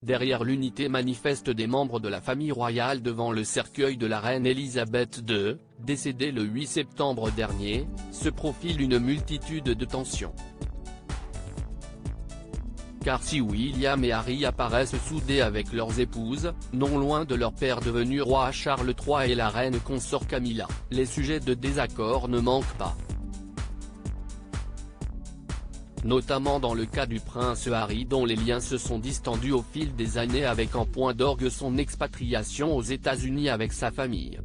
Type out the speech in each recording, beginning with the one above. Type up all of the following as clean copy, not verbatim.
Derrière l'unité manifeste des membres de la famille royale devant le cercueil de la reine Elisabeth II, décédée le 8 septembre dernier, se profile une multitude de tensions. Car si William et Harry apparaissent soudés avec leurs épouses, non loin de leur père devenu roi Charles III et la reine consort Camilla, les sujets de désaccord ne manquent pas. Notamment dans le cas du prince Harry dont les liens se sont distendus au fil des années avec en point d'orgue son expatriation aux États-Unis avec sa famille.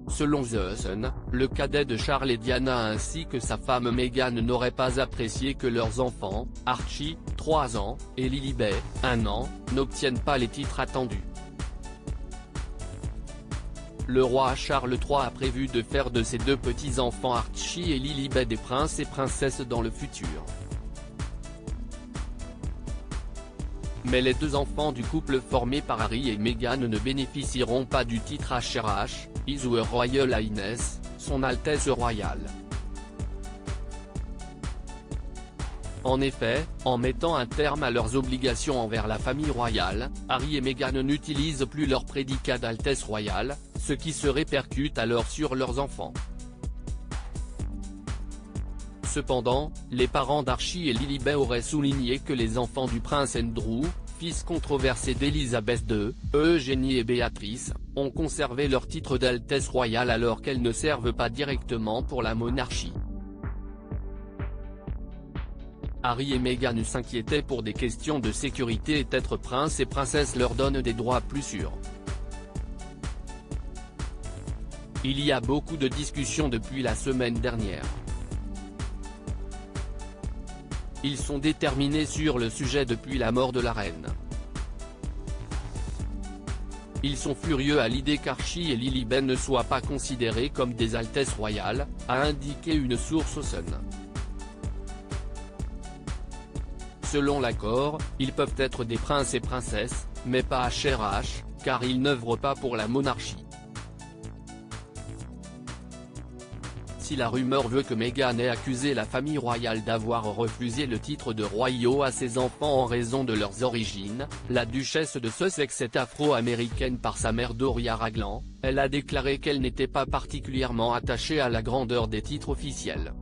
Selon The Sun, le cadet de Charles et Diana ainsi que sa femme Meghan n'auraient pas apprécié que leurs enfants, Archie, 3 ans, et Lilibet, 1 an, n'obtiennent pas les titres attendus. Le roi Charles III a prévu de faire de ses 2 petits-enfants Archie et Lilibet des princes et princesses dans le futur. Mais les 2 enfants du couple formé par Harry et Meghan ne bénéficieront pas du titre HRH, His Royal Highness, Son Altesse Royale. En effet, en mettant un terme à leurs obligations envers la famille royale, Harry et Meghan n'utilisent plus leur prédicat d'Altesse royale, ce qui se répercute alors sur leurs enfants. Cependant, les parents d'Archie et Lilibet auraient souligné que les enfants du prince Andrew, fils controversé d'Élisabeth II, Eugénie et Béatrice, ont conservé leur titre d'Altesse royale alors qu'elles ne servent pas directement pour la monarchie. Harry et Meghan s'inquiétaient pour des questions de sécurité et être prince et princesse leur donne des droits plus sûrs. Il y a beaucoup de discussions depuis la semaine dernière. Ils sont déterminés sur le sujet depuis la mort de la reine. Ils sont furieux à l'idée qu'Archie et Lilibet ne soient pas considérés comme des altesses royales, a indiqué une source au Sun. Selon l'accord, ils peuvent être des princes et princesses, mais pas HRH, car ils n'œuvrent pas pour la monarchie. Si la rumeur veut que Meghan ait accusé la famille royale d'avoir refusé le titre de royaux à ses enfants en raison de leurs origines, la duchesse de Sussex est afro-américaine par sa mère Doria Ragland, elle a déclaré qu'elle n'était pas particulièrement attachée à la grandeur des titres officiels.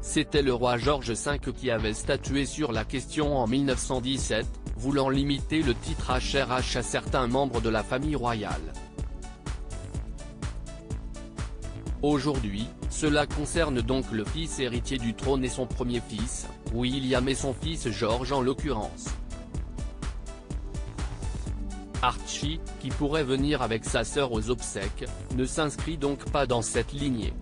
C'était le roi George V qui avait statué sur la question en 1917, voulant limiter le titre HRH à certains membres de la famille royale. Aujourd'hui, cela concerne donc le fils héritier du trône et son premier fils, William et son fils George en l'occurrence. Archie, qui pourrait venir avec sa sœur aux obsèques, ne s'inscrit donc pas dans cette lignée.